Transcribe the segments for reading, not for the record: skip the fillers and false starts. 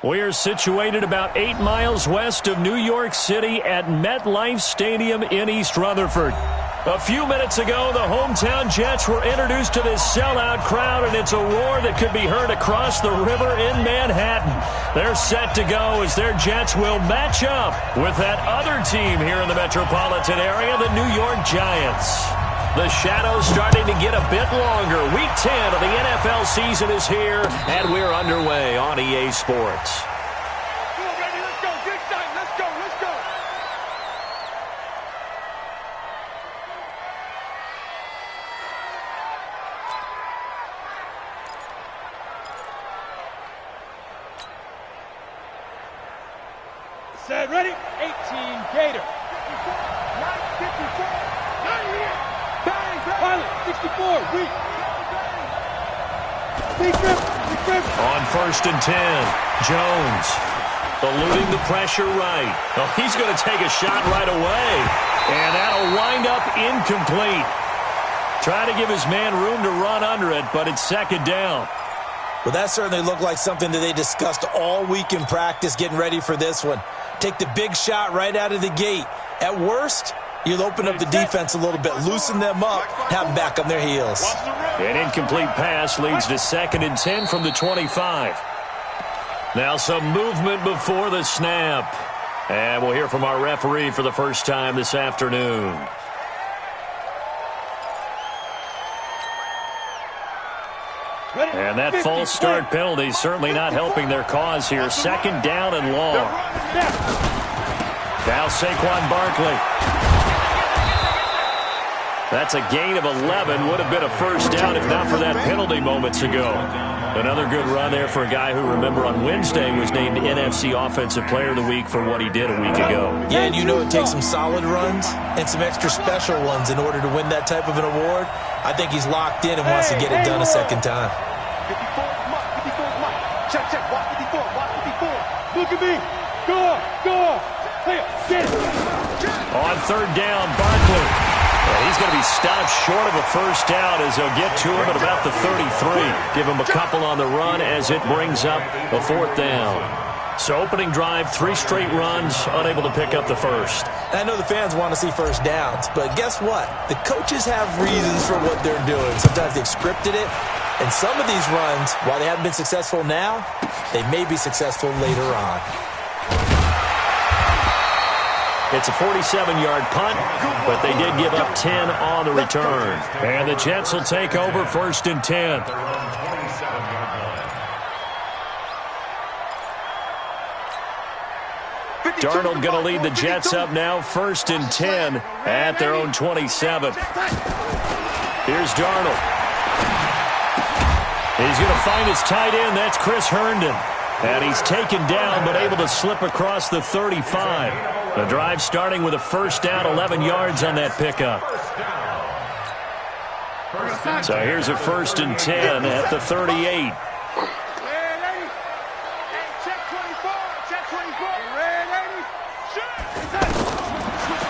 We are situated about 8 miles west of New York City at MetLife Stadium in East Rutherford. A few minutes ago, the hometown Jets were introduced to this sellout crowd, and it's a roar that could be heard across the river in Manhattan. They're set to go as their Jets will match up with that other team here in the metropolitan area, the New York Giants. The shadows starting to get a bit longer. Week 10 of the NFL season is here, and we're underway on EA Sports. Set, ready? 18 Gator. 54, 94, bang, pilot, 64, weak. Big grip. On 1st and 10, Jones eluding the pressure right. Oh, he's going to take a shot right away, and that'll wind up incomplete. Trying to give his man room to run under it, but it's 2nd down. Well, that certainly looked like something that they discussed all week in practice getting ready for this one. Take the big shot right out of the gate. At worst, you'll open up the defense a little bit, loosen them up, have them back on their heels. An incomplete pass leads to 2nd and 10 from the 25. Now some movement before the snap. And we'll hear from our referee for the first time this afternoon. And that false start penalty is certainly not helping their cause here. 2nd down and long. Now Saquon Barkley. That's a gain of 11. Would have been a first down if not for that penalty moments ago. Another good run there for a guy who, remember, on Wednesday was named NFC Offensive Player of the Week for what he did a week ago. Yeah, and you know it takes some solid runs and some extra special ones in order to win that type of an award. I think he's locked in and wants to get it done a second time. 54, check, walk 54, walk 54. Look at me. Go. Hey, get it. On 3rd down, Barkley. Well, he's going to be stopped short of a first down as they'll get to him at about the 33. Give him a couple on the run as it brings up a 4th down. So opening drive, 3 straight runs, unable to pick up the first. I know the fans want to see first downs, but guess what? The coaches have reasons for what they're doing. Sometimes they've scripted it, and some of these runs, while they haven't been successful now, they may be successful later on. It's a 47-yard punt, but they did give up 10 on the return. And the Jets will take over 1st and 10. Darnold going to lead the Jets up now, 1st and 10 at their own 27. Here's Darnold. He's going to find his tight end. That's Chris Herndon. And he's taken down but able to slip across the 35. The drive starting with a first down, 11 yards on that pickup. So here's a 1st and 10 at the 38.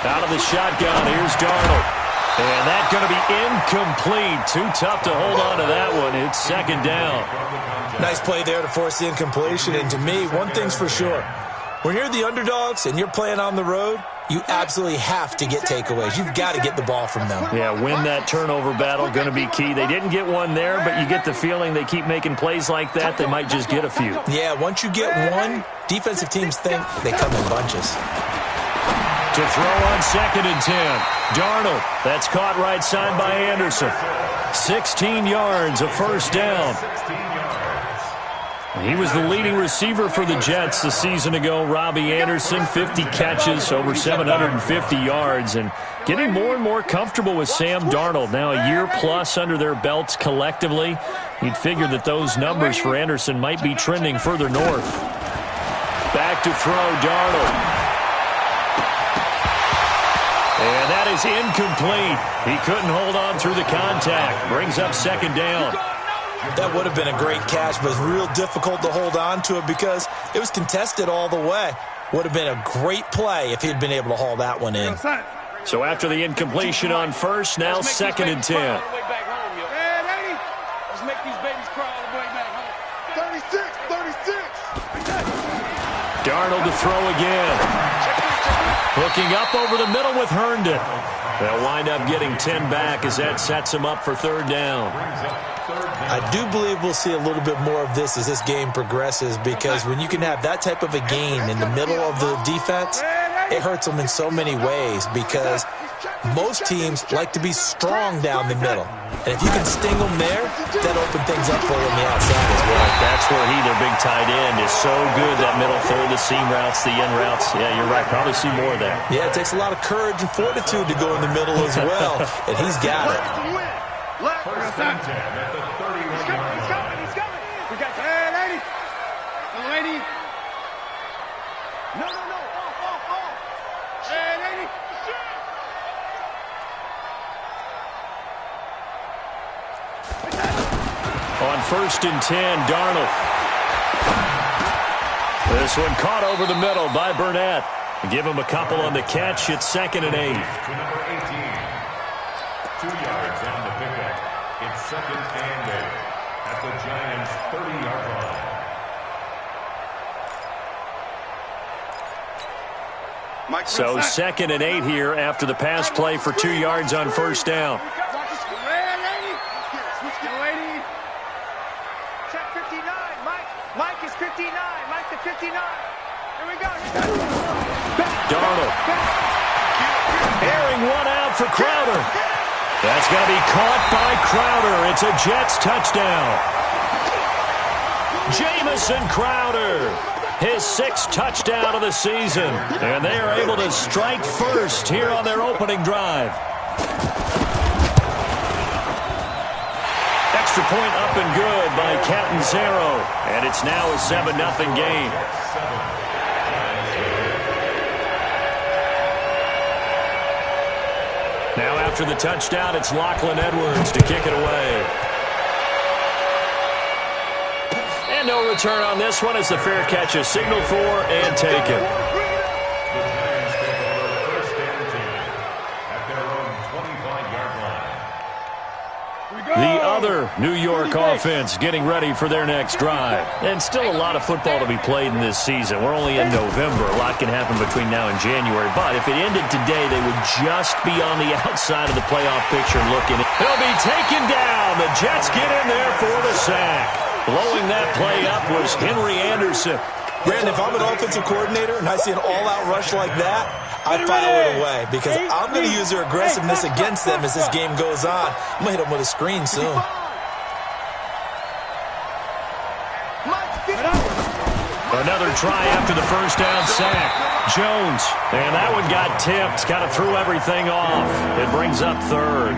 Out of the shotgun, here's Darnold. And that's going to be incomplete. Too tough to hold on to that one. It's 2nd down. Nice play there to force the incompletion. And to me, one thing's for sure. When you're the underdogs and you're playing on the road, you absolutely have to get takeaways. You've got to get the ball from them. Yeah, win that turnover battle, going to be key. They didn't get one there, but you get the feeling they keep making plays like that, they might just get a few. Yeah, once you get one, defensive teams think they come in bunches. To throw on 2nd and 10. Darnold, that's caught right side by Anderson. 16 yards, a first down. He was the leading receiver for the Jets a season ago. Robbie Anderson, 50 catches, over 750 yards, and getting more and more comfortable with Sam Darnold. Now a year plus under their belts collectively. You'd figure that those numbers for Anderson might be trending further north. Back to throw, Darnold. And that is incomplete. He couldn't hold on through the contact. Brings up 2nd down. That would have been a great catch, but it's real difficult to hold on to it because it was contested all the way. Would have been a great play if he'd been able to haul that one in. So after the incompletion on first, now 2nd and 10. Let's make these babies cry all the way back home. 36. Darnold to throw again. Hooking up over the middle with Herndon. They'll wind up getting 10 back as that sets them up for third down. I do believe we'll see a little bit more of this as this game progresses, because when you can have that type of a gain in the middle of the defense, it hurts them in so many ways, because most teams like to be strong down the middle. And if you can sting them there, that opens things up for them on the outside as well. That's where their big tight end, is so good, that middle third, the seam routes, the in routes. Yeah, you're right. Probably see more of that. Yeah, it takes a lot of courage and fortitude to go in the middle as well, and he's got it. First and 10 at the 31-yard line. He's coming. We got lady. Lady. No. Off. Hey, lady. On first and 10, Darnold. This one caught over the middle by Burnett. Give him a couple on the catch. It's 2nd and 8. To number 18. 2 yards on the pickup. It's 2nd and 8 at the Giants' 30-yard line. So 2nd and 8 here after the pass play for 2 yards on first down. Check 59. Mike is 59. Mike to 59. Here we go. Darnold. Airing one out for Crowder. That's going to be caught by Crowder. It's a Jets touchdown. Jamison Crowder, his 6th touchdown of the season. And they are able to strike first here on their opening drive. Extra point up and good by Catanzaro. And it's now a 7-0 game. Now after the touchdown, it's Lachlan Edwards to kick it away. And no return on this one as the fair catch is signaled for and taken. The other New York offense getting ready for their next drive. And still a lot of football to be played in this season. We're only in November. A lot can happen between now and January. But if it ended today, they would just be on the outside of the playoff picture looking. He'll be taken down. The Jets get in there for the sack. Blowing that play up was Henry Anderson. Brandon, if I'm an offensive coordinator and I see an all-out rush like that, I file it away, because I'm going to use their aggressiveness against them as this game goes on. I'm going to hit them with a screen soon. Another try after the first down sack. Jones, and that one got tipped. Kind of threw everything off. It brings up third.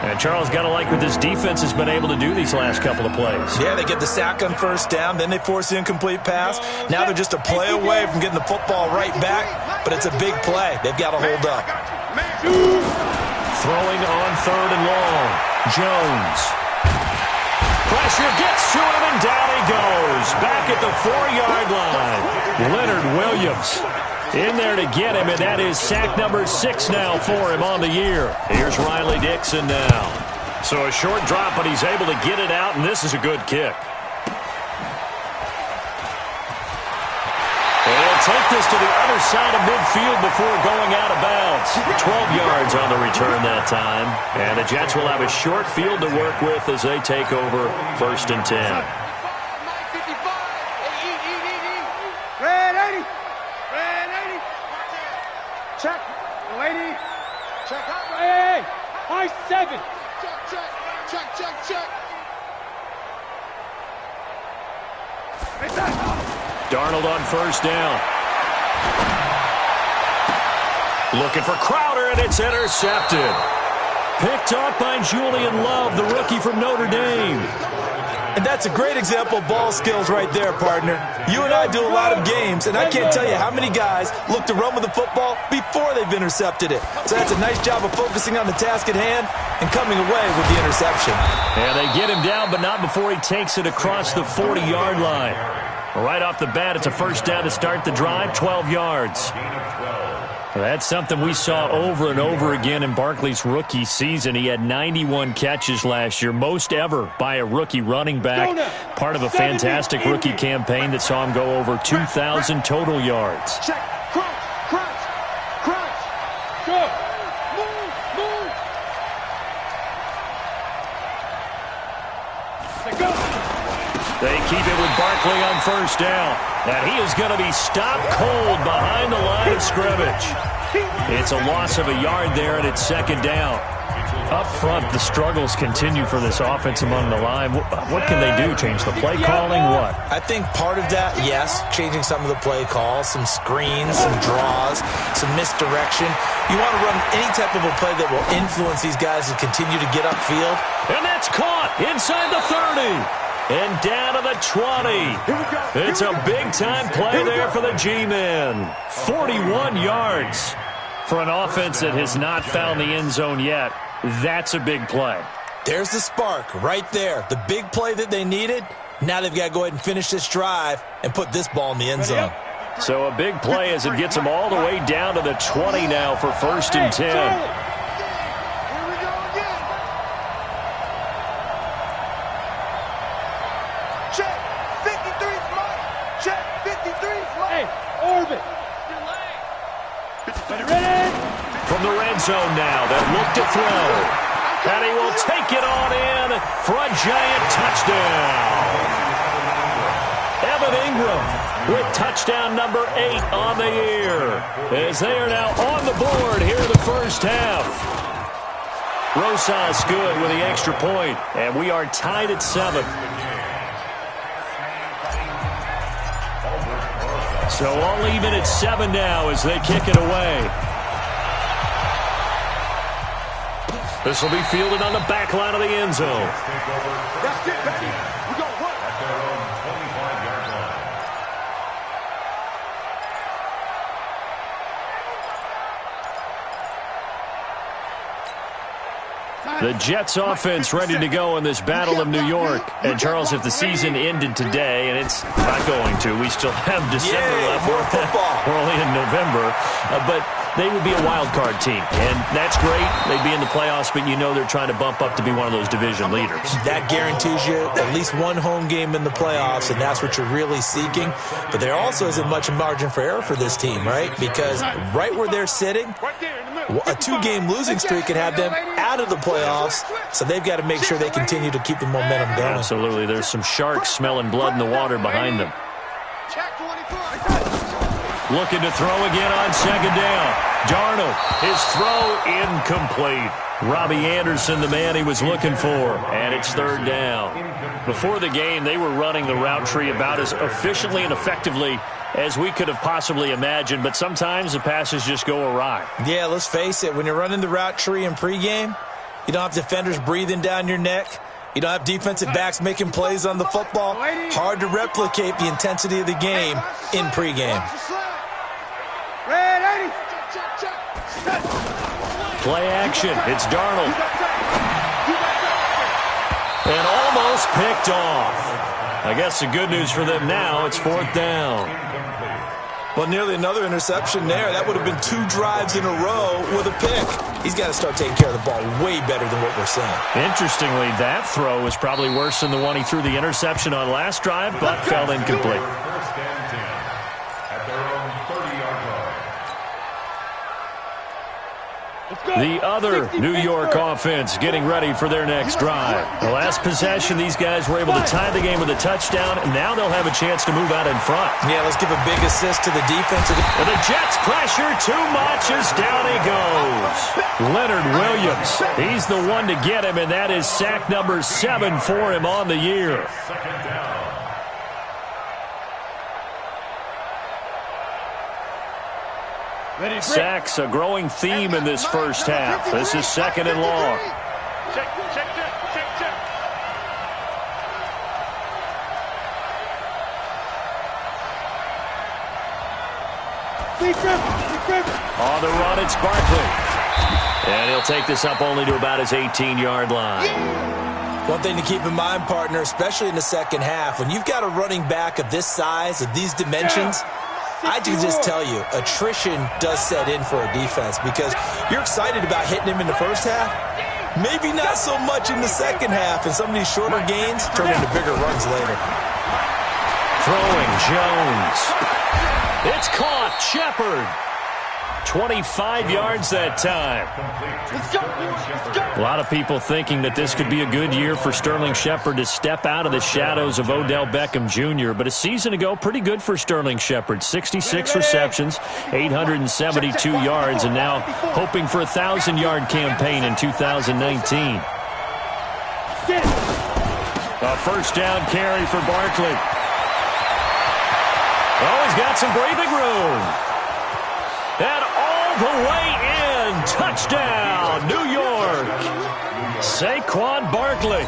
And Charles, got to like what this defense has been able to do these last couple of plays. Yeah, they get the sack on first down, then they force the incomplete pass. Now they're just a play away from getting the football right back, but it's a big play. They've got to hold up. Throwing on third and long. Jones. Pressure gets to him, and down he goes. Back at the 4-yard line. Leonard Williams in there to get him, and that is sack number 6 now for him on the year. Here's Riley Dixon now. So a short drop, but he's able to get it out, and this is a good kick. They'll take this to the other side of midfield before going out of bounds. 12 yards on the return that time. And the Jets will have a short field to work with as they take over first and 10. Check. Lady. Check out. Hey. I-7. Check. Darnold on first down. Looking for Crowder, and it's intercepted. Picked off by Julian Love, the rookie from Notre Dame. And that's a great example of ball skills right there, partner. You and I do a lot of games, and I can't tell you how many guys look to run with the football before they've intercepted it. So that's a nice job of focusing on the task at hand and coming away with the interception. And they get him down, but not before he takes it across the 40-yard line. Right off the bat, it's a first down to start the drive, 12 yards. That's something we saw over and over again in Barkley's rookie season. He had 91 catches last year, most ever by a rookie running back. Part of a fantastic rookie campaign that saw him go over 2,000 total yards. Check. Crunch. Go. Move. Go. They keep it with Barkley on first down. And he is going to be stopped cold behind the line of scrimmage. It's a loss of a yard there, and it's second down. Up front, the struggles continue for this offense among the line. What can they do? Change the play calling? What? I think part of that, yes, changing some of the play calls, some screens, some draws, some misdirection. You want to run any type of a play that will influence these guys to continue to get upfield. And that's caught inside the 30. And down to the 20. It's a big-time play there for the G-men. 41 yards for an offense that has not found the end zone yet. That's a big play. There's the spark right there. The big play that they needed. Now they've got to go ahead and finish this drive and put this ball in the end zone. So a big play as it gets them all the way down to the 20 now for 1st and 10. From the red zone now, they look to throw. And he will take it on in for a giant touchdown. Evan Ingram with touchdown number 8 on the year. As they are now on the board here in the first half. Rosas good with the extra point. And we are tied at 7. So all even at 7 now as they kick it away. This will be fielded on the back line of the end zone. That's it, baby. We're going to run. At their own 25-yard line. The Jets offense ready to go in this Battle of New York. And, Charles, if the season ended today, and it's not going to, we still have December left. More football. We're only in November. But they would be a wild card team. And that's great. They'd be in the playoffs, but you know they're trying to bump up to be one of those division leaders. That guarantees you at least one home game in the playoffs, and that's what you're really seeking. But there also isn't much margin for error for this team, right? Because right where they're sitting, a 2-game losing streak could have them out of the playoffs, so they've got to make sure they continue to keep the momentum going. Absolutely. There's some sharks smelling blood in the water behind them. Looking to throw again on second down. Darnold, his throw incomplete. Robbie Anderson, the man he was looking for, and it's third down. Before the game, they were running the route tree about as efficiently and effectively as we could have possibly imagined, but sometimes the passes just go awry. Yeah, let's face it. When you're running the route tree in pregame, you don't have defenders breathing down your neck. You don't have defensive backs making plays on the football. Hard to replicate the intensity of the game in pregame. Play action. It's Darnold. And almost picked off. I guess the good news for them now, it's 4th down. Well, nearly another interception there. That would have been 2 drives in a row with a pick. He's got to start taking care of the ball way better than what we're seeing. Interestingly, that throw was probably worse than the one he threw the interception on last drive, but fell incomplete. The other New York offense getting ready for their next drive. The last possession, these guys were able to tie the game with a touchdown, and now they'll have a chance to move out in front. Yeah, let's give a big assist to the defense. And the Jets pressure too much as down he goes. Leonard Williams, he's the one to get him, and that is sack number 7 for him on the year. Sacks, a growing theme in this first half. This is 2nd and long. Check. On the run, it's Barkley. And he'll take this up only to about his 18-yard line. One thing to keep in mind, partner, especially in the second half, when you've got a running back of this size, of these dimensions, I can just tell you, attrition does set in for a defense because you're excited about hitting him in the first half. Maybe not so much in the second half, and some of these shorter gains turn into bigger runs later. Throwing Jones. It's caught. Shepard. 25 yards that time. A lot of people thinking that this could be a good year for Sterling Shepard to step out of the shadows of Odell Beckham Jr., but a season ago, pretty good for Sterling Shepard. 66 receptions, 872 yards, and now hoping for a 1,000-yard campaign in 2019. A first down carry for Barkley. Oh, he's got some breathing room. And all the way in. Touchdown, New York. Saquon Barkley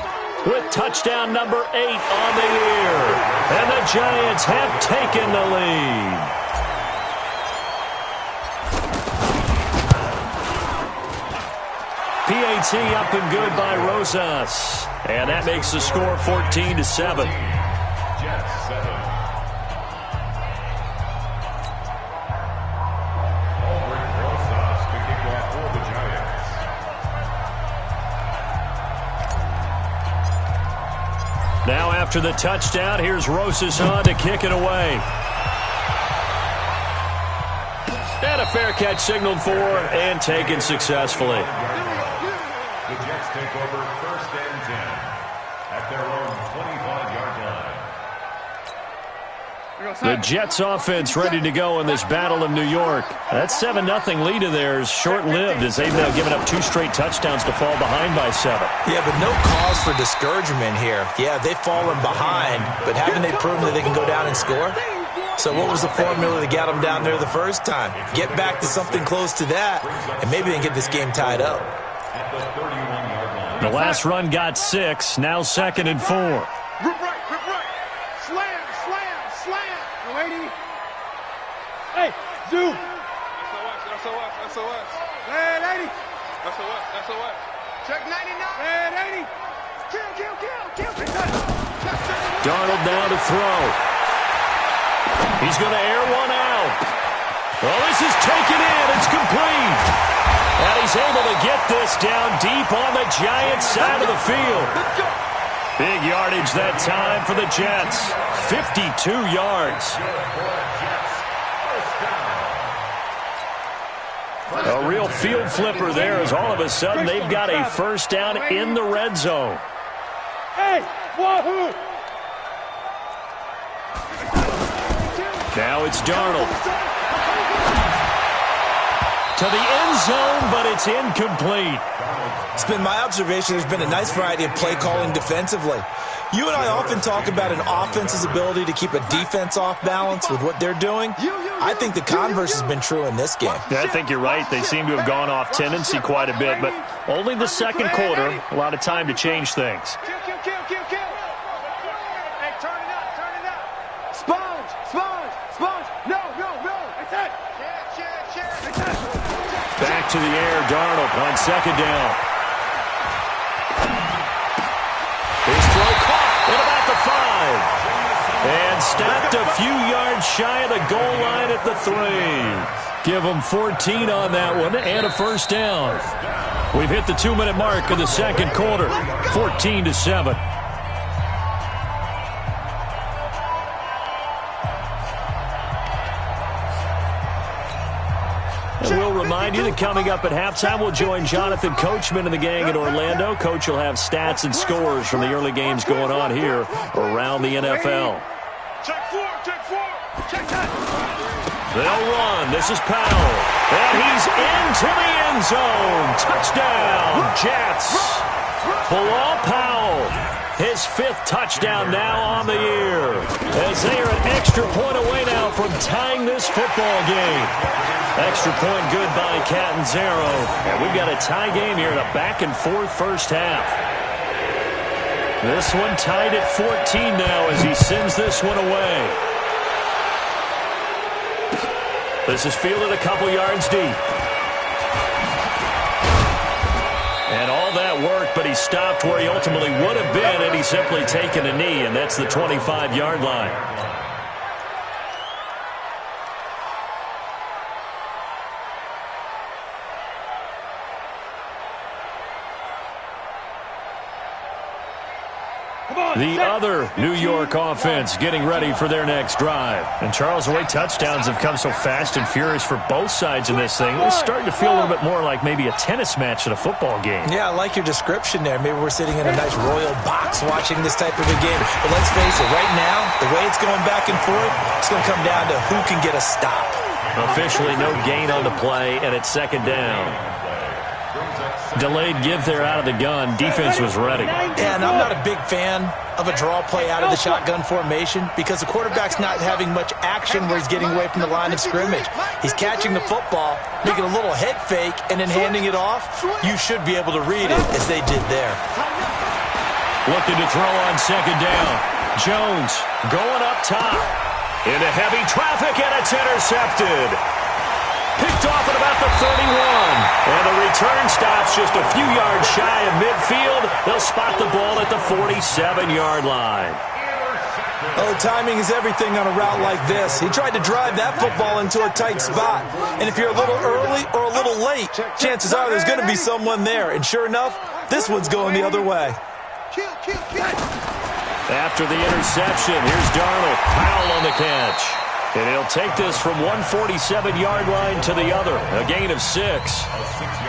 with touchdown number 8 on the year. And the Giants have taken the lead. PAT up and good by Rosas. And that makes the score 14-7. Now after the touchdown, here's Rosas on to kick it away. And a fair catch signaled for and taken successfully. The Jets take over 1st and 10 at their own 25-yard line. The Jets offense ready to go in this Battle of New York. That 7-0 lead of theirs short-lived as they've now given up 2 straight touchdowns to fall behind by 7. Yeah, but no cause for discouragement here. Yeah, they've fallen behind, but haven't they proven that they can go down and score? So what was the formula that got them down there the first time? Get back to something close to that, and maybe they can get this game tied up. The last run got 6, now 2nd and 4. Rip right. Slam. Lady. Hey, Zoo. SOS. Hey, lady. SOS. Check 99. Hey, lady. Kill. Darnold now to throw. He's going to air one out. Well, this is taken in. It's complete. And he's able to get this down deep on the Giants side of the field. Big yardage that time for the Jets. 52 yards. A real field flipper there as all of a sudden they've got a first down in the red zone. Hey, wahoo! Now it's Darnold. To the end zone, but it's incomplete. It's been my observation there's been a nice variety of play calling defensively. You and I often talk about an offense's ability to keep a defense off balance with what they're doing. I think the converse has been true in this game. Yeah, I think you're right. They seem to have gone off tendency quite a bit, but only the second quarter, a lot of time to change things. Kill. Hey, turn it up. Sponge. No. That's it. Back to the air, Darnold on second down. His throw caught at about the 5. And stopped a few yards shy of the goal line at the 3. Give them 14 on that one and a first down. We've hit the 2-minute mark of the second quarter. 14-7. And we'll remind you that coming up at halftime, we'll join Jonathan Coachman and the gang in Orlando. Coach will have stats and scores from the early games going on here around the NFL. Check four. Check that. They'll run. This is Powell. And he's into the end zone. Touchdown, Jets. Bilal Powell, his 5th touchdown now on the year. As they are an extra point away now from tying this football game. Extra point good by Catanzaro. And we've got a tie game here in a back-and-forth first half. This one tied at 14 now as he sends this one away. This is fielded a couple yards deep. And all that worked, but he stopped where he ultimately would have been, and he's simply taken a knee, and that's the 25-yard line. the other New York offense getting ready for their next drive. And, Charles, the way touchdowns have come so fast and furious for both sides in this thing, it's starting to feel a little bit more like maybe a tennis match at a football game. Yeah, I like your description there. Maybe we're sitting in a nice royal box watching this type of a game. But let's face it, right now, the way it's going back and forth, it's going to come down to who can get a stop. Officially no gain on the play, and it's second down. Delayed give there out of the gun. Defense was ready. And I'm not a big fan of a draw play out of the shotgun formation because the quarterback's not having much action where he's getting away from the line of scrimmage. He's catching the football, making a little head fake, and then handing it off. You should be able to read it as they did there. Looking to throw on second down. Jones going up top. Into heavy traffic, and it's intercepted. Picked off at about the 31. And the return stops just a few yards shy of midfield. They'll spot the ball at the 47-yard line. Oh, timing is everything on a route like this. He tried to drive that football into a tight spot. And if you're a little early or a little late, chances are there's going to be someone there. And sure enough, this one's going the other way. After the interception, here's Darnold. Powell on the catch. And he'll take this from 147-yard line to the other. A gain of 6.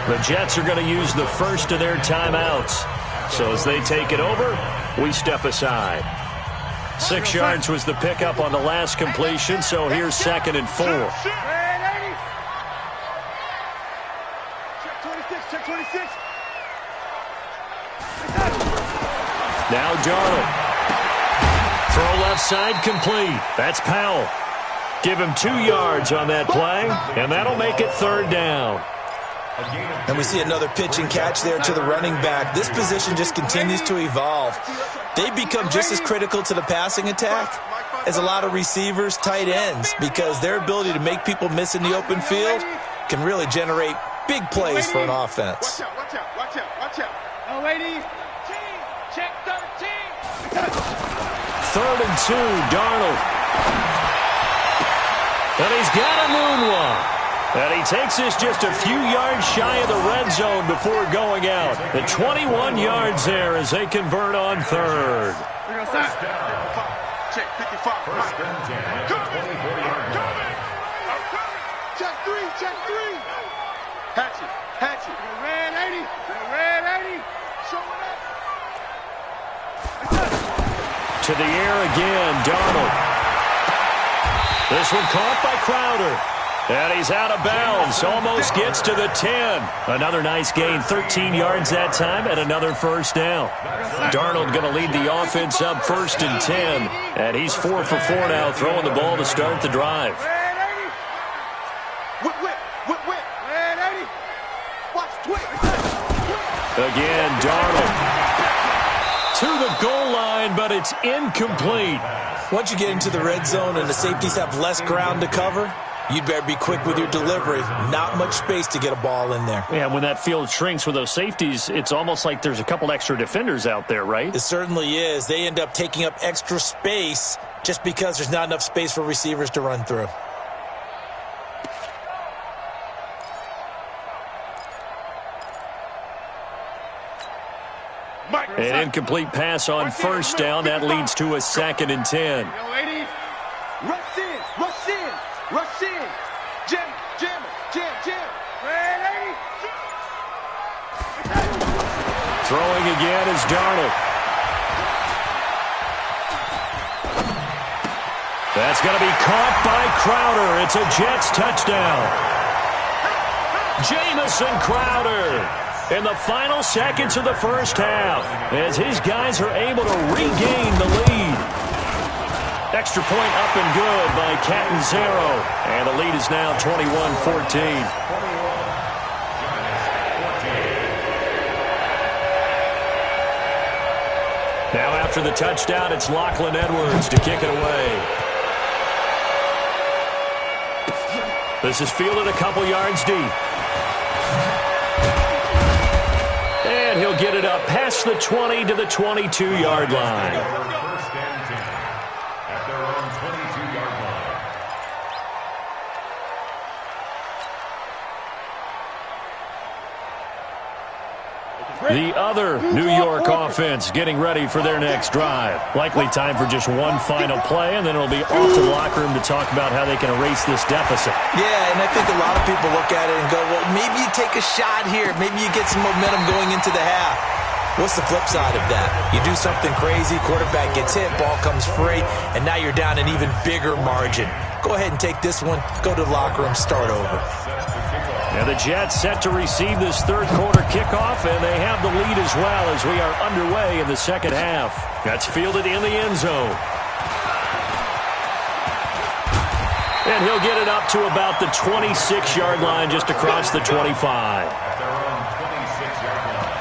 The Jets are going to use the first of their timeouts. So as they take it over, we step aside. 6 yards was the pickup on the last completion, so here's 2nd and 4. Now Darnold. Throw left side complete. That's Powell. Give him 2 yards on that play, and that'll make it 3rd down. And we see another pitch and catch there to the running back. This position just continues to evolve. They become just as critical to the passing attack as a lot of receivers, tight ends, because their ability to make people miss in the open field can really generate big plays for an offense. Watch out. Oh, lady. Check 13. 3rd and 2, Darnold. And he's got a moonwalk. And he takes this just a few yards shy of the red zone before going out. The 21 yards there as they convert on 3rd. Check 55. First and 10 at the 24-yard line. Check 3. Hatchet. Red 80. Showing up. To the air again, Darnold. This one caught by Crowder. And he's out of bounds. Almost gets to the 10. Another nice gain, 13 yards that time, and another first down. Darnold going to lead the offense up 1st and 10. And he's 4 for 4 now, throwing the ball to start the drive. Whip. Red 80. Watch twitch. Again, Darnold. To the goal line, but it's incomplete. Once you get into the red zone and the safeties have less ground to cover, you'd better be quick with your delivery. Not much space to get a ball in there. Yeah, when that field shrinks with those safeties, it's almost like there's a couple extra defenders out there, right? It certainly is. They end up taking up extra space just because there's not enough space for receivers to run through. An incomplete pass on first down. That leads to a 2nd and 10. Rush in. Jam. Red 80. Throwing again is Darnold. That's going to be caught by Crowder. It's a Jets touchdown. Jamison Crowder in the final seconds of the first half as his guys are able to regain the lead. Extra point up and good by Catanzaro. And the lead is now 21-14. Now after the touchdown, it's Lachlan Edwards to kick it away. This is fielded a couple yards deep. And he'll get it up past the 20 to the 22-yard line. First and 10 at their own 22-yard The other New York offense getting ready for their next drive. Likely time for just one final play, and then it'll be off to the locker room to talk about how they can erase this deficit. Yeah, and I think a lot of people look at it and go, well, maybe you take a shot here. Maybe you get some momentum going into the half. What's the flip side of that? You do something crazy, quarterback gets hit, ball comes free, and now you're down an even bigger margin. Go ahead and take this one, go to the locker room, start over. And the Jets set to receive this third quarter kickoff, and they have the lead as well as we are underway in the second half. That's fielded in the end zone. And he'll get it up to about the 26-yard line, just across the 25. At their own 26-yard line.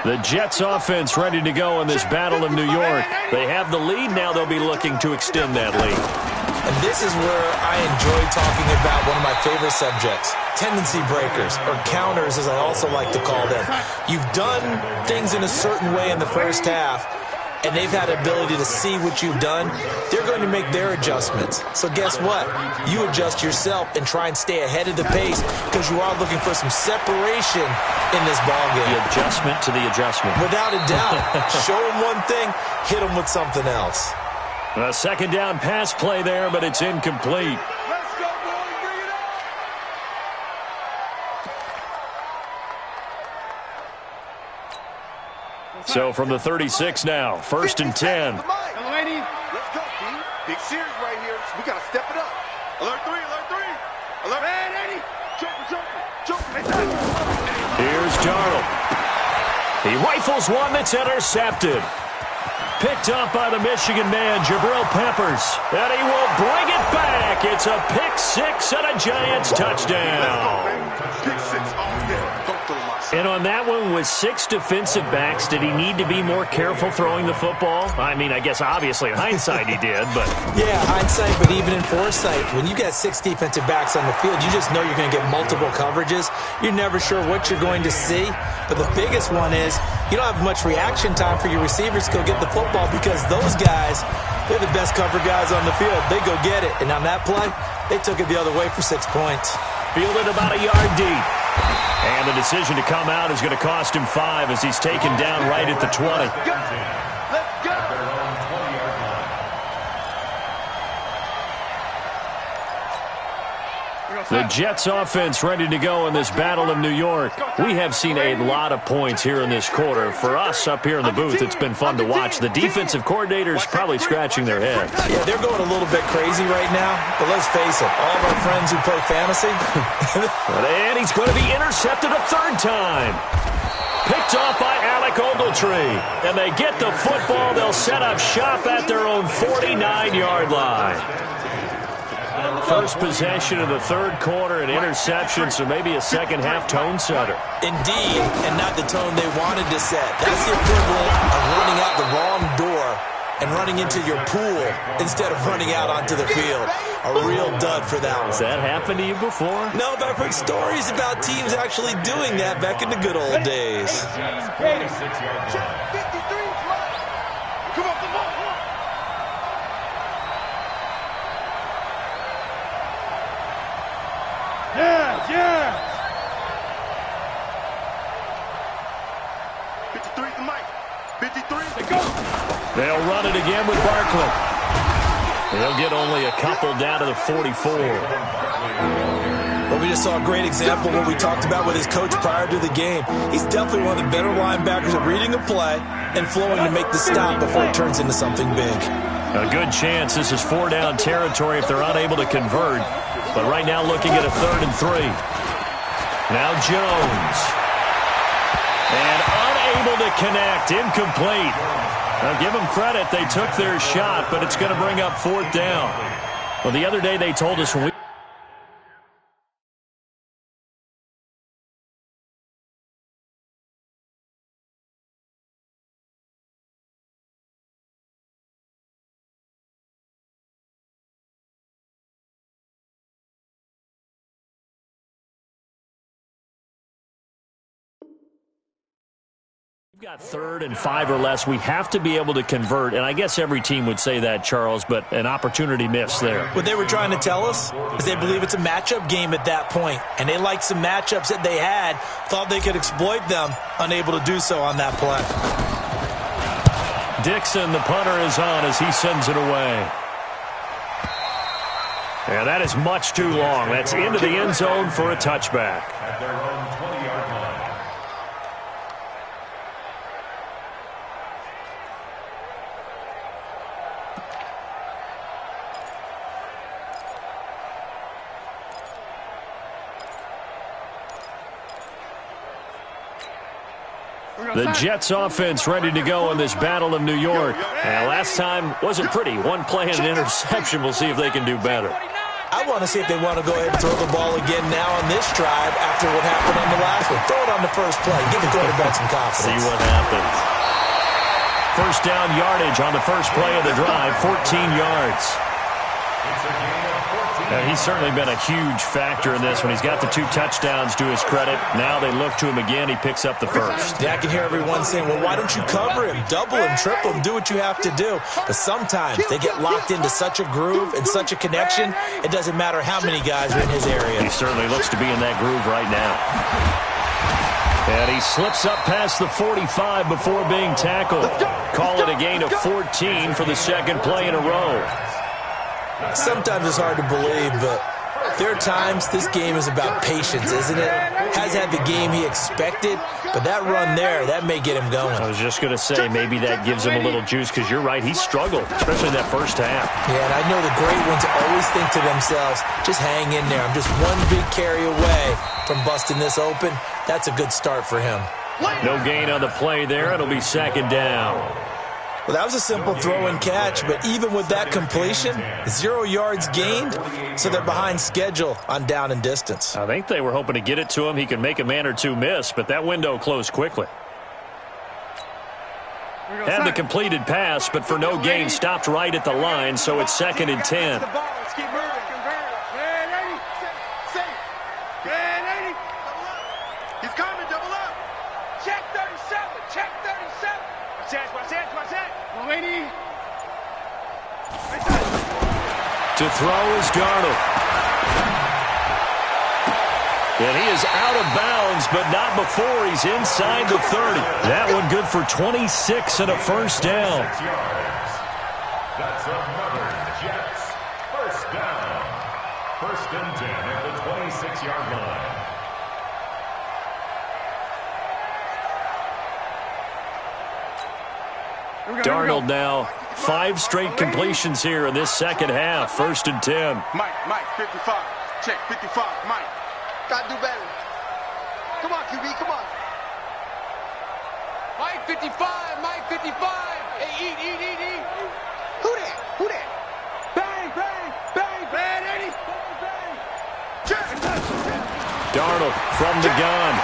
The Jets offense ready to go in this Battle of New York. They have the lead. Now they'll be looking to extend that lead. And this is where I enjoy talking about one of my favorite subjects, tendency breakers, or counters as I also like to call them. You've done things in a certain way in the first half, and they've had the ability to see what you've done. They're going to make their adjustments. So guess what? You adjust yourself and try and stay ahead of the pace because you are looking for some separation in this ballgame. The adjustment to the adjustment. Without a doubt. Show them one thing, hit them with something else. A second down pass play there, but it's incomplete. Let's go, boys. Bring it on. So from the 36 now, 1st and 10. Hello, Andy. Let's go, team. Big series right here. We got to step it up. Alert 3, alert 3. Alert. Man, Andy. Jump. Here's Darnold. He rifles one that's intercepted. Picked up by the Michigan man, Jabril Peppers. And he will bring it back. It's a pick six and a Giants touchdown. Pick six all day. Don't throw my shit. And on that one, with 6 defensive backs, did he need to be more careful throwing the football? I mean, I guess obviously in hindsight he did, but... Yeah, hindsight, but even in foresight, when you got 6 defensive backs on the field, you just know you're going to get multiple coverages. You're never sure what you're going to see. But the biggest one is you don't have much reaction time for your receivers to go get the football because those guys, they're the best cover guys on the field. They go get it. And on that play, they took it the other way for 6 points. Fielded about a yard deep. And the decision to come out is going to cost him 5 as he's taken down right at the 20. Let's go. At their own 20-yard line. The Jets offense ready to go in this Battle of New York. We have seen a lot of points here in this quarter. For us up here in the booth, it's been fun to watch. The defensive coordinators probably scratching their heads. Yeah, they're going a little bit crazy right now. But let's face it, all of our friends who play fantasy. And he's going to be intercepted a third time. Picked off by Alec Ogletree. And they get the football. They'll set up shop at their own 49-yard line. First possession of the third quarter, an interception, so maybe a second-half tone setter. Indeed, and not the tone they wanted to set. That's the equivalent of running out the wrong door and running into your pool instead of running out onto the field. A real dud for that one. Has that happened to you before? No, but I've heard stories about teams actually doing that back in the good old days. 26-yard line. 53. Come on. Yeah. 53 to Mike. 53. They go. They'll run it again with Barkley. They'll get only a couple down to the 44. Well, we just saw a great example of what we talked about with his coach prior to the game. He's definitely one of the better linebackers at reading a play and flowing to make the stop before it turns into something big. A good chance this is 4-down territory if they're unable to convert. But right now looking at a 3rd and 3. Now Jones. And unable to connect. Incomplete. Now give them credit. They took their shot, but it's going to bring up 4th down. Well, the other day they told us when we Got 3rd and 5 or less. We have to be able to convert, and I guess every team would say that, Charles, but an opportunity missed there. What they were trying to tell us is they believe it's a matchup game at that point, and they liked some matchups that they had, thought they could exploit them, unable to do so on that play. Dixon, the punter, is on as he sends it away. Yeah, that is much too long. That's into the end zone for a touchback. At their own 20-yard line. The Jets offense ready to go in this battle of New York. And last time wasn't pretty. One play and an interception. We'll see if they can do better. I want to see if they want to go ahead and throw the ball again now on this drive after what happened on the last one. Throw it on the first play. Give the quarterback some confidence. See what happens. First down yardage on the first play of the drive, 14 yards. He's certainly been a huge factor in this one. He's got the 2 touchdowns to his credit. Now they look to him again. He picks up the first. Yeah, I can hear everyone saying, well, why don't you cover him? Double him, triple him, do what you have to do. But sometimes they get locked into such a groove and such a connection, it doesn't matter how many guys are in his area. He certainly looks to be in that groove right now. And he slips up past the 45 before being tackled. Call it a gain of 14 for the second play in a row. Sometimes it's hard to believe, but there are times this game is about patience, isn't it? Has had the game he expected, but that run there, that may get him going. I was just going to say, maybe that gives him a little juice, because you're right, he struggled, especially in that first half. Yeah, and I know the great ones always think to themselves, just hang in there. I'm just one big carry away from busting this open. That's a good start for him. No gain on the play there. It'll be second down. Well, that was a simple throw and catch, but even with that completion, 0 yards gained, so they're behind schedule on down and distance. I think they were hoping to get it to him. He can make a man or two miss, but that window closed quickly. Had the completed pass, but for no gain, stopped right at the line, so it's 2nd and 10. He's coming, double up. Check 37, check 37. Watch that. To throw is Darnold. And he is out of bounds, but not before he's inside the 30. That one good for 26 and a first down. That's another Jets first down. 1st and 10 at the 26-yard line. Darnold now, 5 straight completions here in this second half. 1st and 10. Mike, 55. Check 55, Mike. Gotta do better. Come on, QB, come on. Mike 55, Mike 55. Hey, eat. Who that? Bang. Bang, Eddie. Bang. Check. Darnold from the gun.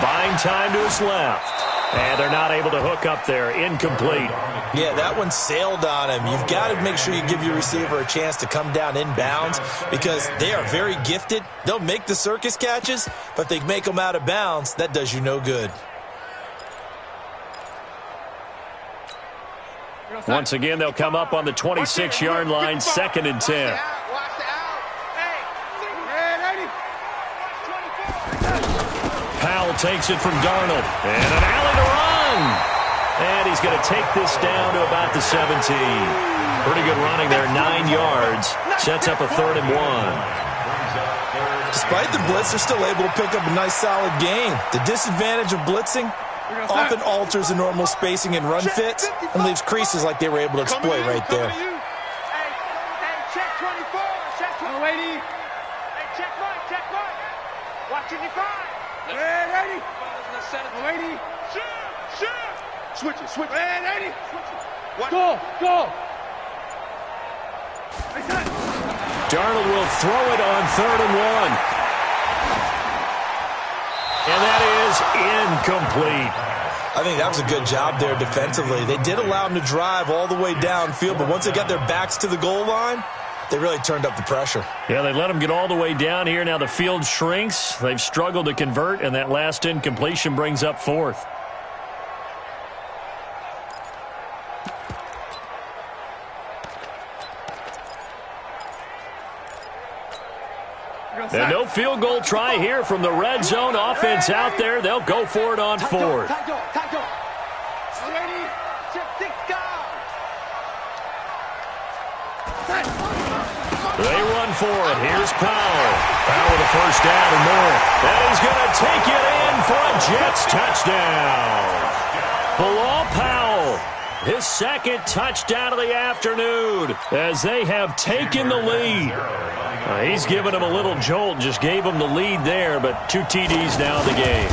Buying time to his left. And they're not able to hook up there. Incomplete. Yeah, that one sailed on him. You've got to make sure you give your receiver a chance to come down inbounds because they are very gifted. They'll make the circus catches, but if they make them out of bounds, that does you no good. Once again, they'll come up on the 26-yard line, 2nd and 10. Powell takes it from Darnold. And an alley to run. And he's going to take this down to about the 17. Pretty good running there, 9 yards. Sets up a 3rd and 1. Despite the blitz, they're still able to pick up a nice solid gain. The disadvantage of blitzing often alters the normal spacing and run fits and leaves creases like they were able to exploit right there. Hey, check 24. Check 24. Hey, check Mike. Watch 55. Ready. Switch it. Ready. Go. Darnold will throw it on 3rd and 1. And that is incomplete. I think that was a good job there defensively. They did allow him to drive all the way downfield, but once they got their backs to the goal line, They really turned up the pressure. Yeah, they let them get all the way down here. Now the field shrinks. They've struggled to convert, and that last incompletion brings up fourth. And no field goal try here from the red zone. Offense out there. They'll go for it on fourth. They run for it. Here's Powell. Powell with a first down and more. And he's going to take it in for a Jets touchdown. Bilal Powell, his second touchdown of the afternoon as they have taken the lead. He's given him a little jolt, just gave him the lead there, but 2 TDs now in the game.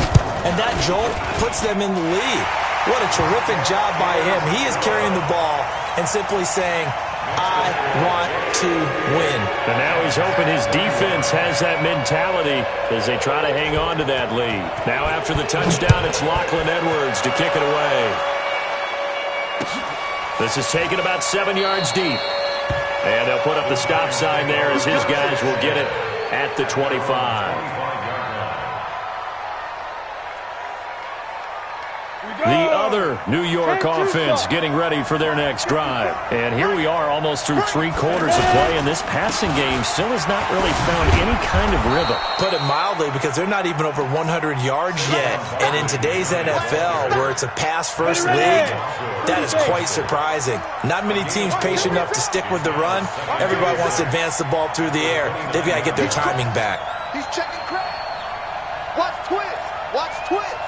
And that jolt puts them in the lead. What a terrific job by him. He is carrying the ball and simply saying, I want to win. And now he's hoping his defense has that mentality as they try to hang on to that lead. Now after the touchdown, it's Lachlan Edwards to kick it away. This is taken about 7 yards deep. And they'll put up the stop sign there as his guys will get it at the 25. The other New York offense getting ready for their next drive. And here we are almost through 3 quarters of play, and this passing game still has not really found any kind of rhythm. Put it mildly, because they're not even over 100 yards yet. And in today's NFL, where it's a pass-first league, that is quite surprising. Not many teams patient enough to stick with the run. Everybody wants to advance the ball through the air. They've got to get their timing back. He's checking crack. Watch twist. Watch twist.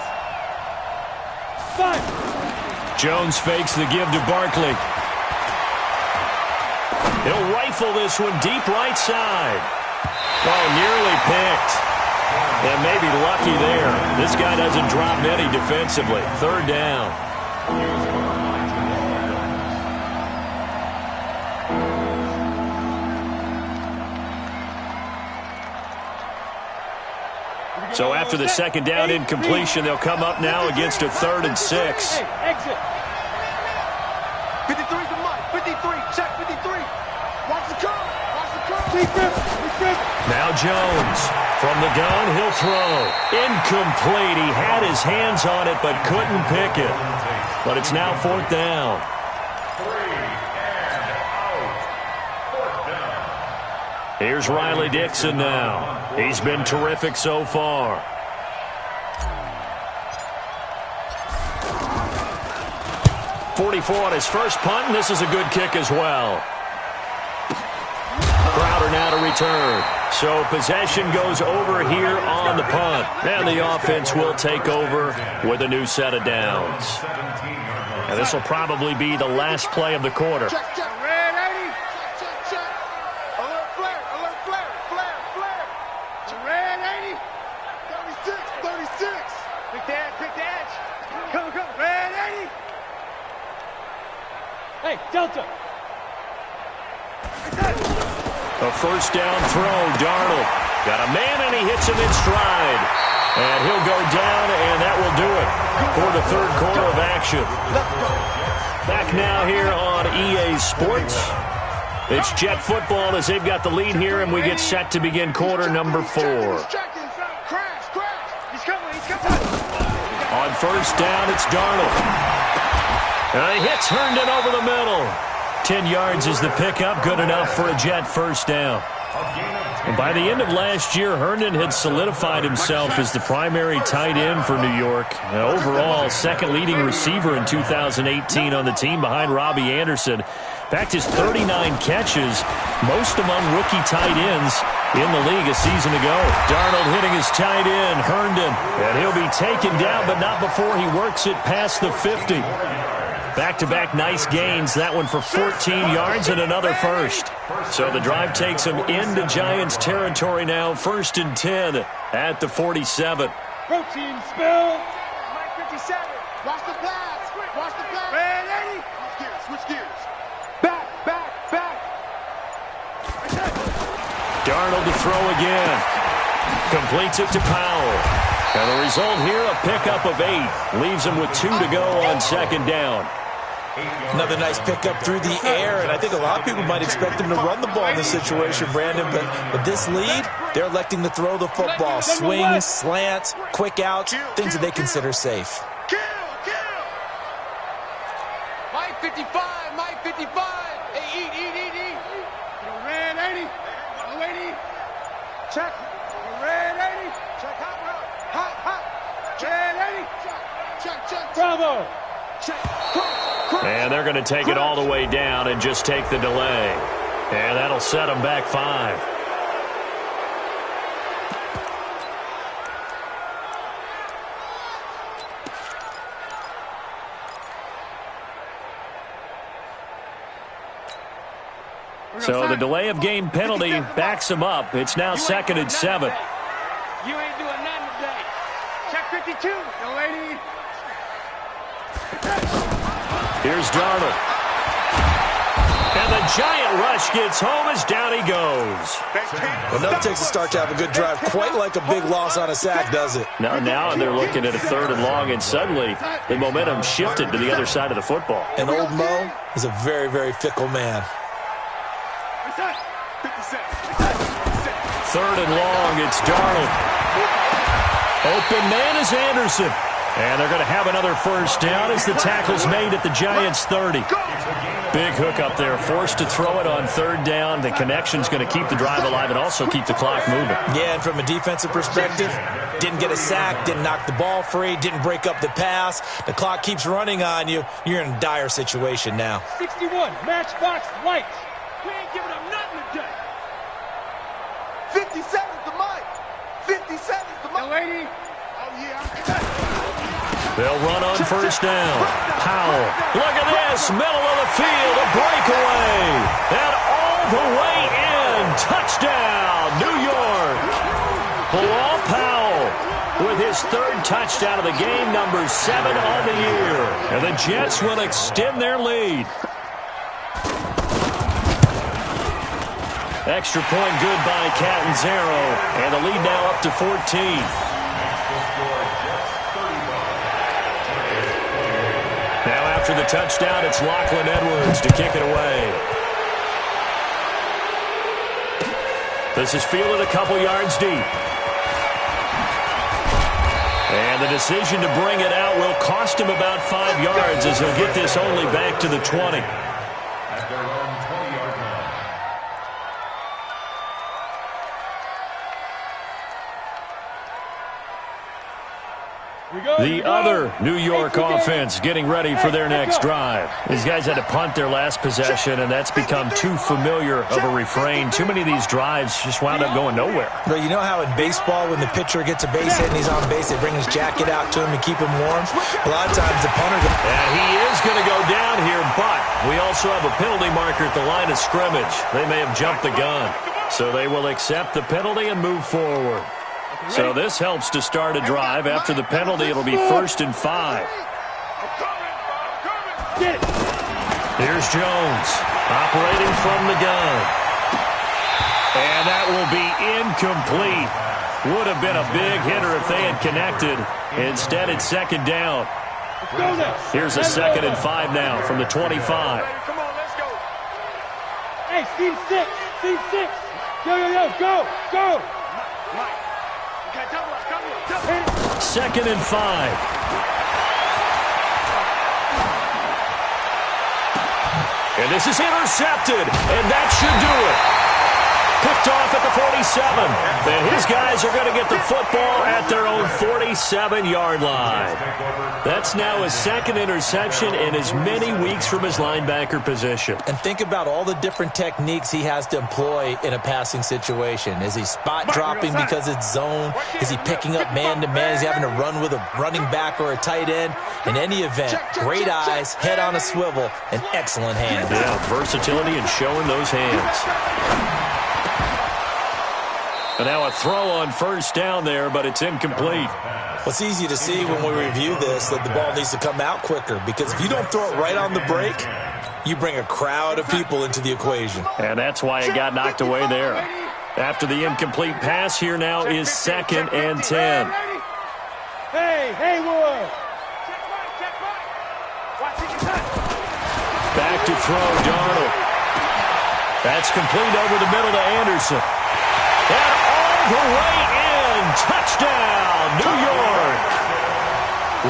Jones fakes the give to Barkley. He'll rifle this one deep right side. Oh, nearly picked. And maybe lucky there. This guy doesn't drop many defensively. 3rd down. So after the 2nd down incompletion, they'll come up now against a 3rd and 6. Exit. 53's the mark. 53. Check 53. Watch the curve. Watch the curve. Now Jones from the gun. He'll throw. Incomplete. He had his hands on it but couldn't pick it. But it's now 4th down. 3 and out. 4th down. Here's Riley Dixon now. He's been terrific so far. .44 on his first punt, and this is a good kick as well. Crowder now to return. So possession goes over here on the punt. And the offense will take over with a new set of downs. And this will probably be the last play of the quarter. Check. Red 80. Check. Alert flare. Red 80. 36. Pick the edge. Come. Red 80. Hey, Delta. A first down throw, Darnold. Got a man, and he hits him in stride. And he'll go down, and that will do it for the 3rd quarter of action. Back now here on EA Sports. It's Jet football as they've got the lead here, and we get set to begin quarter number 4. On first down, it's Darnold. And he hits Herndon over the middle. 10 yards is the pickup, good enough for a Jet first down. And by the end of last year, Herndon had solidified himself as the primary tight end for New York. Overall, 2nd leading receiver in 2018 on the team behind Robbie Anderson. In fact, his 39 catches, most among rookie tight ends in the league a season ago. Darnold hitting his tight end, Herndon. And he'll be taken down, but not before he works it past the 50. Back-to-back nice gains. That one for 14 yards and another first. So the drive takes him into Giants territory now. 1st and 10 at the 47. Protein spill. Mike 57. Watch the pass. Red 80. Switch gears. Back. Darnold to throw again. Completes it to Powell. And the result here, a pickup of 8. Leaves him with 2 to go on 2nd down. Another nice pickup through the air, and I think a lot of people might expect him to run the ball in this situation, Brandon, but with this lead, they're electing to throw the football. Swings, slants, quick outs, things that they consider safe. Mike 55, Mike 55. Hey, eat. Red 80. Red 80. Check. Red 80. Check hot. Red 80. Check. Bravo. And they're going to take it all the way down and just take the delay. And that'll set them back 5. So the delay of game penalty backs them up. It's now 2nd and 7. You ain't doing nothing today. Check 52. Yo, lady. Here's Darnold. And the giant rush gets home as down he goes. Well, nothing takes a start to have a good drive quite like a big loss on a sack, does it? Now they're looking at a 3rd and long, and suddenly the momentum shifted to the other side of the football. And old Mo is a very, very fickle man. 3rd and long, it's Darnold. Open man is Anderson. And they're going to have another first down as the tackle's made at the Giants' 30. Big hook up there, forced to throw it on 3rd down. The connection's going to keep the drive alive and also keep the clock moving. Yeah, and from a defensive perspective, didn't get a sack, didn't knock the ball free, didn't break up the pass. The clock keeps running on you. You're in a dire situation now. 61, matchbox light. We ain't giving up nothing today. 50 seconds to Mike. 50 seconds to Mike. Yo, lady. Oh, yeah. They'll run on first down. Powell. Look at this. Middle of the field. A breakaway. And all the way in. Touchdown, New York. Bilal Powell with his 3rd touchdown of the game, number 7 on the year. And the Jets will extend their lead. Extra point good by Catanzaro. And the lead now up to 14. Now after the touchdown, it's Lachlan Edwards to kick it away. This is fielded a couple yards deep. And the decision to bring it out will cost him about 5 yards as he'll get this only back to the 20. At their own 20-yard line. The other New York offense getting ready for their next drive. These guys had to punt their last possession, and that's become too familiar of a refrain. Too many of these drives just wound up going nowhere. But you know how in baseball, when the pitcher gets a base hit and he's on base, they bring his jacket out to him to keep him warm? A lot of times the punter... And he is going to go down here, but we also have a penalty marker at the line of scrimmage. They may have jumped the gun. So they will accept the penalty and move forward. So this helps to start a drive. After the penalty, it'll be 1st and 5. Here's Jones operating from the gun. And that will be incomplete. Would have been a big hitter if they had connected. Instead, it's 2nd down. Here's a 2nd and 5 now from the 25. Come on, let's go. Hey, C6. Go. 2nd and 5. And this is intercepted, and that should do it. Picked off at the 47. And his guys are going to get the football at their own 47-yard line. That's now his 2nd interception in as many weeks from his linebacker position. And think about all the different techniques he has to employ in a passing situation. Is he spot dropping because it's zone? Is he picking up man-to-man? Is he having to run with a running back or a tight end? In any event, great eyes, head on a swivel, and excellent hands. Yeah, versatility and showing those hands. And now a throw on first down there, but it's incomplete. Well, it's easy to see when we review this that the ball needs to come out quicker, because if you don't throw it right on the break, you bring a crowd of people into the equation. And that's why it got knocked away there. After the incomplete pass, here now is 2nd and 10. Hey, Haywood. Check right. Watch it. to throw, Darnold. That's complete over the middle to Anderson. And all the way in. Touchdown, New York.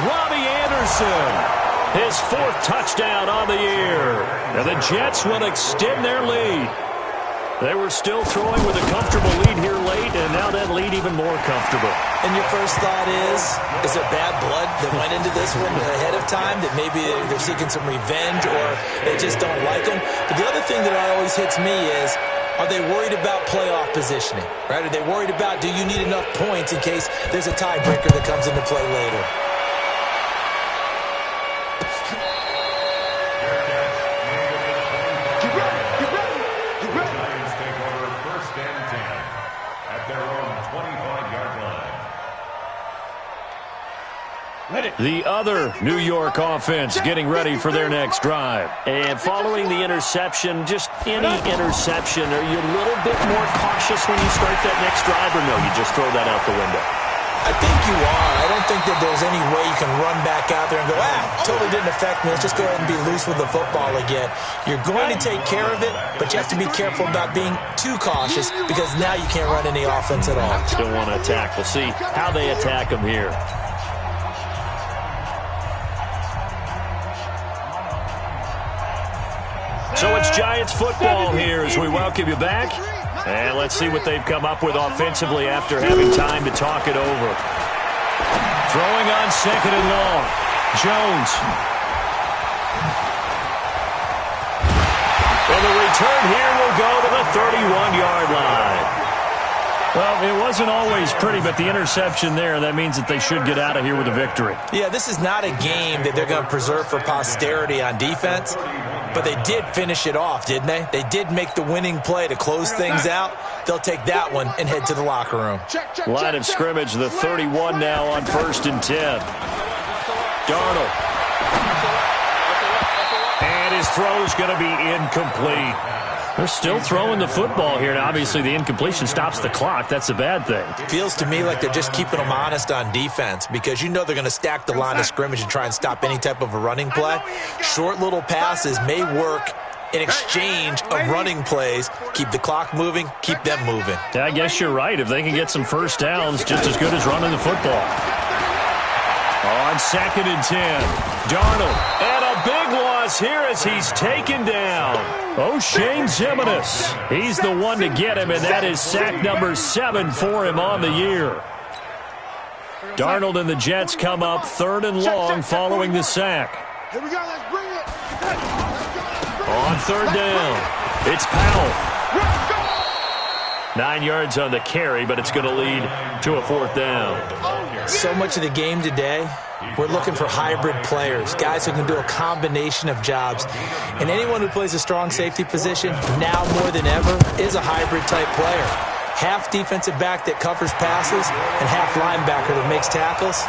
Robbie Anderson, his 4th touchdown on the year. And the Jets will extend their lead. They were still throwing with a comfortable lead here late, and now that lead even more comfortable. And your first thought is there bad blood that went into this one ahead of time, that maybe they're seeking some revenge or they just don't like them? But the other thing that always hits me is, are they worried about playoff positioning, right? Are they worried about, do you need enough points in case there's a tiebreaker that comes into play later? The other New York offense getting ready for their next drive. And following the interception, just any interception, are you a little bit more cautious when you start that next drive, or no, you just throw that out the window? I think you are. I don't think that there's any way you can run back out there and go, totally didn't affect me. Let's just go ahead and be loose with the football again. You're going to take care of it, but you have to be careful about being too cautious because now you can't run any offense at all. Still want to attack. We'll see how they attack them here. So it's Giants football here as we welcome you back. And let's see what they've come up with offensively after having time to talk it over. Throwing on 2nd and long. Jones. And the return here will go to the 31-yard line. Well, it wasn't always pretty, but the interception there, that means that they should get out of here with a victory. Yeah, this is not a game that they're going to preserve for posterity on defense, but they did finish it off, didn't they? They did make the winning play to close things out. They'll take that one and head to the locker room. Line of scrimmage, the 31 now on 1st and 10. Darnold. And his throw's going to be incomplete. They're still throwing the football here. Now, obviously, the incompletion stops the clock. That's a bad thing. Feels to me like they're just keeping them honest on defense because you know they're going to stack the line of scrimmage and try and stop any type of a running play. Short little passes may work in exchange of running plays. Keep the clock moving, keep them moving. Yeah, I guess you're right. If they can get some first downs, just as good as running the football. On 2nd and 10, Darnold. And a big loss here as he's taken down. O'Shane Zimenez. He's the one to get him, and that is sack number 7 for him on the year. Darnold and the Jets come up 3rd and long following the sack. Here we go, let's bring it. On 3rd down, it's Powell. 9 yards on the carry, but it's going to lead to a 4th down. So much of the game today, we're looking for hybrid players, guys who can do a combination of jobs. And anyone who plays a strong safety position, now more than ever, is a hybrid-type player. Half defensive back that covers passes and half linebacker that makes tackles.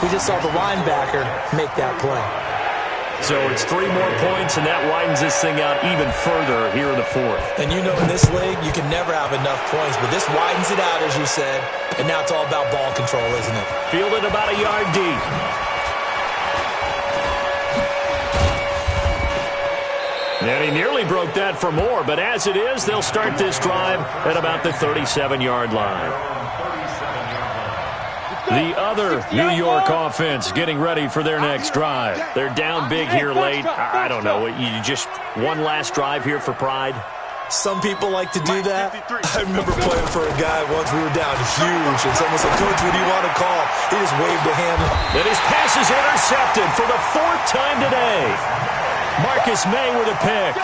We just saw the linebacker make that play. So it's 3 more points, and that widens this thing out even further here in the 4th. And you know in this league, you can never have enough points, but this widens it out, as you said, and now it's all about ball control, isn't it? Fielded about a yard deep. And he nearly broke that for more, but as it is, they'll start this drive at about the 37-yard line. The other New York offense getting ready for their next drive. They're down big here late. I don't know. You just one last drive here for pride? Some people like to do that. I remember playing for a guy once. We were down huge, and someone said, "Coach, what do you want to call?" He just waved a hand. And his pass is intercepted for the 4th time today. Marcus May with a pick.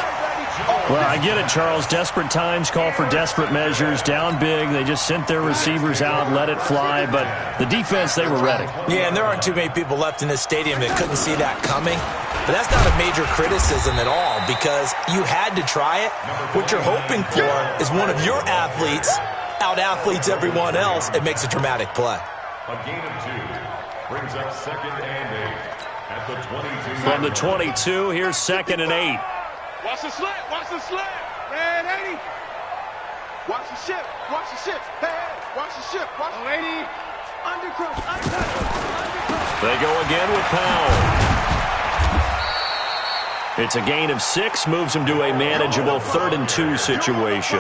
Well, I get it, Charles. Desperate times call for desperate measures. Down big. They just sent their receivers out, let it fly. But the defense, they were ready. Yeah, and there aren't too many people left in this stadium that couldn't see that coming. But that's not a major criticism at all because you had to try it. What you're hoping for is one of your athletes out-athletes everyone else and makes a dramatic play. A gain of 2 brings up 2nd and 8 at the 22. From the 22, here's 2nd and 8. Watch the slant. Watch the slant. Red 80. Watch the ship. Watch the ship. Hey, watch the ship. Watch the 80. Undercross. Undercut. Undercut. They go again with Powell. It's a gain of 6, moves them to a manageable 3rd and 2 situation.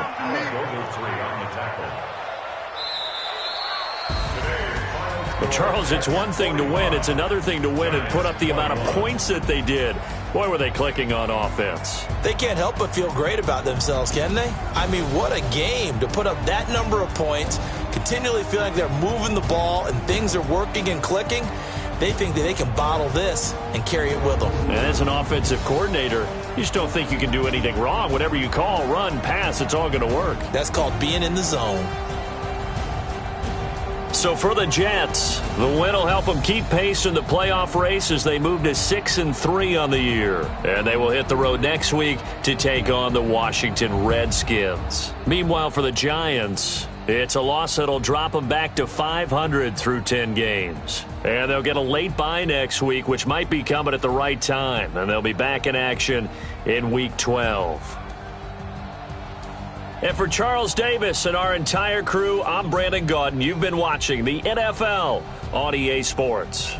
But, Charles, it's one thing to win. It's another thing to win and put up the amount of points that they did. Boy, were they clicking on offense. They can't help but feel great about themselves, can they? I mean, what a game to put up that number of points, continually feeling like they're moving the ball and things are working and clicking. They think that they can bottle this and carry it with them. And as an offensive coordinator, you just don't think you can do anything wrong. Whatever you call, run, pass, it's all going to work. That's called being in the zone. So for the Jets, the win will help them keep pace in the playoff race as they move to 6-3 on the year. And they will hit the road next week to take on the Washington Redskins. Meanwhile, for the Giants, it's a loss that'll drop them back to 500 through 10 games. And they'll get a late bye next week, which might be coming at the right time. And they'll be back in action in Week 12. And for Charles Davis and our entire crew, I'm Brandon Gaudin. You've been watching the NFL on EA Sports.